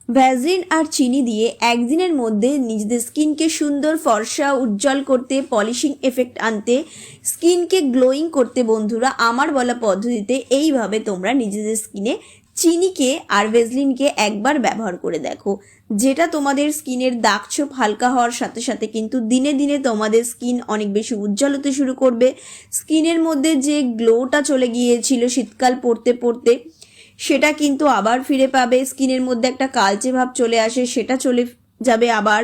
Vaseline আর চিনি দিয়ে একদিনের মধ্যে নিজেদের স্কিনকে সুন্দর ফর্সা উজ্জ্বল করতে, পলিশিং এফেক্ট আনতে, স্কিনকে গ্লোয়িং করতে বন্ধুরা আমার বলা পদ্ধতিতে এইভাবে তোমরা নিজেদের স্কিনে চিনিকে আর ভ্যাসলিনকে একবার ব্যবহার করে দেখো, যেটা তোমাদের স্কিনের দাগছোপ হালকা হওয়ার সাথে সাথে কিন্তু দিনে দিনে তোমাদের স্কিন অনেক বেশি উজ্জ্বল হতে শুরু করবে। স্কিনের মধ্যে যে গ্লোটা চলে গিয়েছিল শীতকাল পড়তে পড়তে, সেটা কিন্তু আবার ফিরে পাবে। স্কিনের মধ্যে একটা কালচে ভাব চলে আসে, সেটা চলে যাবে আবার,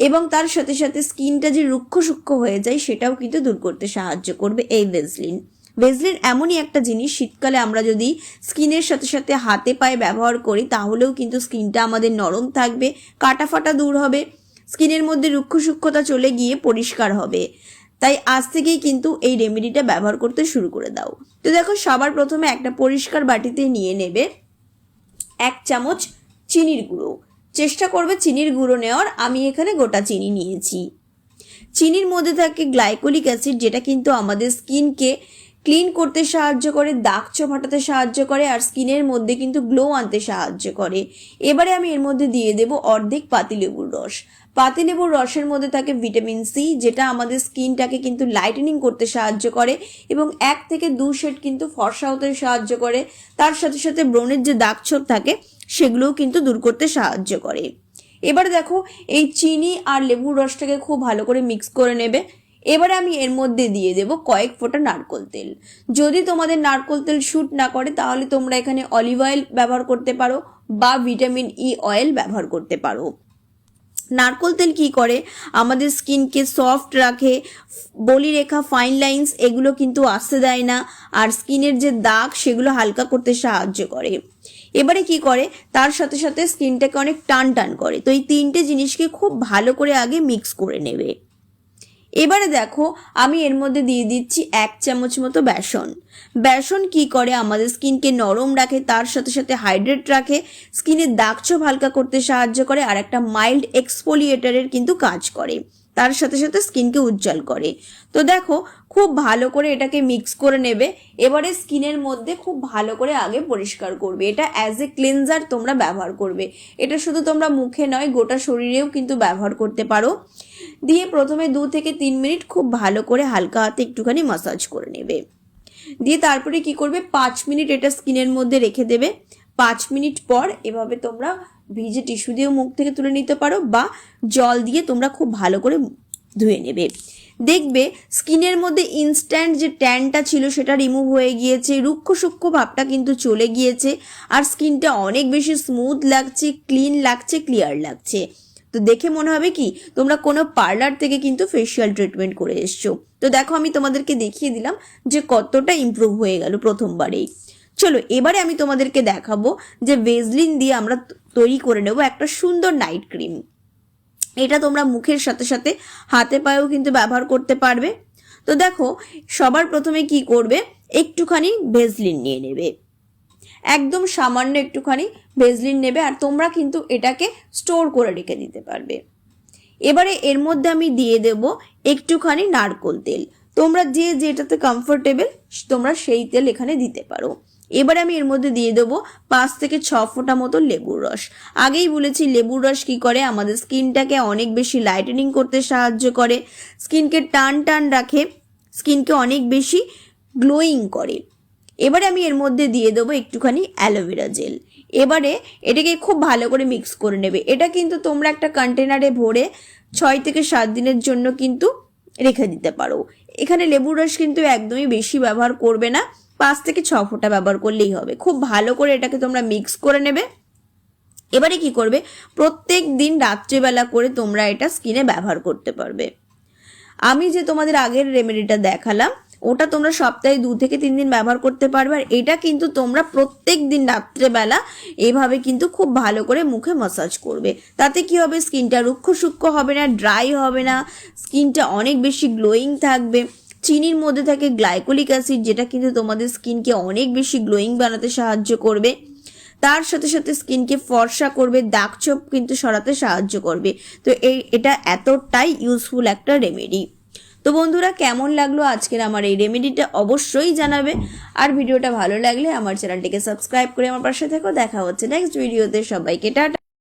এবং তার সাথে সাথে স্কিনটা যে রুক্ষ সূক্ষ্ম হয়ে যায় সেটাও কিন্তু দূর করতে সাহায্য করবে এই ভ্যাসলিন। ভ্যাসলিন এমনই একটা জিনিস, শীতকালে আমরা যদি স্কিনের সাথে সাথে হাতে পায়ে ব্যবহার করি তাহলেও কিন্তু স্কিনটা আমাদের নরম থাকবে, কাটা ফাটা দূর হবে, স্কিনের মধ্যে রুক্ষ সূক্ষ্মতা চলে গিয়ে পরিষ্কার হবে। তাই আজ থেকেই কিন্তু এই রেমেডিটা ব্যবহার করতে শুরু করে দাও। তো দেখো, সবার প্রথমে একটা পরিষ্কার বাটিতে নিয়ে নেবে 1 চামচ চিনির গুঁড়ো। চেষ্টা করবে চিনির গুঁড়ো নেওয়ার, আমি এখানে গোটা চিনি নিয়েছি। চিনির মধ্যে থাকে গ্লাইকোলিক অ্যাসিড, যেটা কিন্তু আমাদের স্কিনকে ক্লিন করতে সাহায্য করে, দাগছোপ হটাতে সাহায্য করে, আর স্কিনের মধ্যে কিন্তু গ্লো আনতে সাহায্য করে। এবারে আমি এর মধ্যে দিয়ে দেব অর্ধেক পাতিলেবুর রস। পাতিলেবুর রসের মধ্যে থাকে ভিটামিন সি, যেটা আমাদের স্কিনটাকে কিন্তু লাইটেনিং করতে সাহায্য করে এবং 1 থেকে 2 শেড কিন্তু ফর্সা হতে সাহায্য করে। তার সাথে সাথে ব্রণের যে দাগছোপ থাকে সেগুলোও কিন্তু দূর করতে সাহায্য করে। এবারে দেখো, এই চিনি আর লেবুর রসটাকে খুব ভালো করে মিক্স করে নেবে। এবারে আমি এর মধ্যে দিয়ে দেব কয়েক ফোঁটা নারকোল তেল। যদি তোমাদের নারকোল তেল শ্যুট না করে তাহলে তোমরা এখানে অলিভ অয়েল ব্যবহার করতে পারো বা ভিটামিন ই অয়েল ব্যবহার করতে পারো। নারকোল তেল কি করে, আমাদের স্কিনকে সফট রাখে, বলিরেখা, ফাইন লাইন্স এগুলো কিন্তু আসতে দেয় না, আর স্কিনের যে দাগ সেগুলো হালকা করতে সাহায্য করে। এবারে কি করে, তার সাথে সাথে স্কিনটাকে অনেক টান টান করে। তো এই 3টে জিনিসকে খুব ভালো করে আগে মিক্স করে নেবে। এবারে দেখো, আমি এর মধ্যে দিয়ে দিচ্ছি 1 চামচ মতো বেসন। বেসন কি করে, আমাদের স্কিনকে নরম রাখে, তার সাথে সাথে হাইড্রেট রাখে, স্কিনের দাগছোপ হালকা করতে সাহায্য করে, আর একটা মাইল্ড এক্সফোলিয়েটারের কিন্তু কাজ করে, তার সাথে সাথে স্কিনকে উজ্জ্বল করে। তো দেখো, খুব ভালো করে এটাকে মিক্স করে নেবে। এবারে স্কিনের মধ্যে খুব ভালো করে আগে পরিষ্কার করবে। এটা অ্যাজ এ ক্লিনজার তোমরা ব্যবহার করবে। এটা শুধু তোমরা মুখে নয়, গোটা শরীরেও কিন্তু ব্যবহার করতে পারো। দিয়ে প্রথমে 2 থেকে 3 মিনিট খুব ভালো করে হালকা হাতে একটুখানি মাসাজ করে নেবে। দিয়ে তারপরে কি করবে, 5 মিনিট এটা স্কিনের মধ্যে রেখে দেবে। 5 মিনিট পর এভাবে তোমরা ভিজে টিস্যু দিয়েও মুখ থেকে তুলে নিতে পারো বা জল দিয়ে তোমরা খুব ভালো করে ধুয়ে নেবে। দেখবে স্কিনের মধ্যে ইনস্ট্যান্ট যে ট্যানটা ছিল সেটা রিমুভ হয়ে গিয়েছে, রুক্ষ সূক্ষ্ম ভাবটা কিন্তু চলে গিয়েছে, আর স্কিনটা অনেক বেশি স্মুথ লাগছে, ক্লিন লাগছে, ক্লিয়ার লাগছে। তো দেখে মনে হবে কি তোমরা কোনো পার্লার থেকে কিন্তু ফেসিয়াল ট্রিটমেন্ট করে এসছো। তো দেখো, আমি তোমাদেরকে দেখিয়ে দিলাম যে কতটা ইমপ্রুভ হয়ে গেল প্রথমবারেই। চলো, এবারে আমি তোমাদেরকে দেখাবো যে ভ্যাসলিন দিয়ে আমরা তৈরি করে নেব একটা সুন্দর নাইট ক্রিম। এটা তোমরা মুখের সাথে সাথে হাতে পায়েও কিন্তু ব্যবহার করতে পারবে। তো দেখো, সবার প্রথমে কি করবে, একটুখানি ভ্যাসলিন নিয়ে নেবে, একদম সামান্য একটুখানি ভ্যাসলিন নেবে, আর তোমরা কিন্তু এটাকে স্টোর করে রেখে দিতে পারবে। এবারে এর মধ্যে আমি দিয়ে দেব একটুখানি নারকোল তেল। তোমরা যে যেটাতে কমফোর্টেবল তোমরা সেই তেল এখানে দিতে পারো। এবারে আমি এর মধ্যে দিয়ে দেবো 5 থেকে 6 ফোঁটা মতো লেবুর রস। আগেই বলেছি লেবুর রস কি করে, আমাদের স্কিনটাকে অনেক বেশি লাইটেনিং করতে সাহায্য করে, স্কিনকে টান টান রাখে, স্কিনকে অনেক বেশি গ্লোয়িং করে। এবারে আমি এর মধ্যে দিয়ে দেবো একটুখানি অ্যালোভেরা জেল। এবারে এটাকে খুব ভালো করে মিক্স করে নেবে। এটা কিন্তু তোমরা একটা কন্টেনারে ভরে 6 থেকে 7 দিনের জন্য কিন্তু রেখে দিতে পারো। এখানে লেবুর রস কিন্তু একদমই বেশি ব্যবহার করবে না, 5 থেকে 6 ফোঁটা ব্যবহার করলেই হবে। খুব ভালো করে এটাকে তোমরা মিক্স করে নেবে। এবারে কি করবে, প্রত্যেক দিন রাত্রিবেলা করে তোমরা এটা স্কিনে ব্যবহার করতে পারবে। আমি যে তোমাদের আগের রেমেডিটা দেখালাম ওটা তোমরা সপ্তাহে 2 থেকে 3 দিন ব্যবহার করতে পারবে, আর এটা কিন্তু তোমরা প্রত্যেক দিন রাত্রেবেলা এভাবে কিন্তু খুব ভালো করে মুখে ম্যাসাজ করবে। তাতে কি হবে, স্কিনটা রুক্ষ সূক্ষ্ম হবে না, ড্রাই হবে না, স্কিনটা অনেক বেশি গ্লোয়িং থাকবে। চিনির মধ্যে থাকে গ্লাইকোলিক অ্যাসিড, যেটা কিন্তু তোমাদের স্কিনকে অনেক বেশি গ্লোয়িং বানাতে সাহায্য করবে, তার সাথে সাথে স্কিনকে ফর্সা করবে, দাগছোপ কিন্তু সরাতে সাহায্য করবে। তো এটা এতটাই ইউজফুল একটা রেমেডি। তো বন্ধুরা, কেমন লাগলো আজকের আমার এই রেমেডিটা অবশ্যই জানাবে, আর ভিডিওটা ভালো লাগলে আমার চ্যানেলটিকে সাবস্ক্রাইব করে আমার পাশে থেকো। দেখা হচ্ছে নেক্সট ভিডিওতে। সবাইকে টাটা।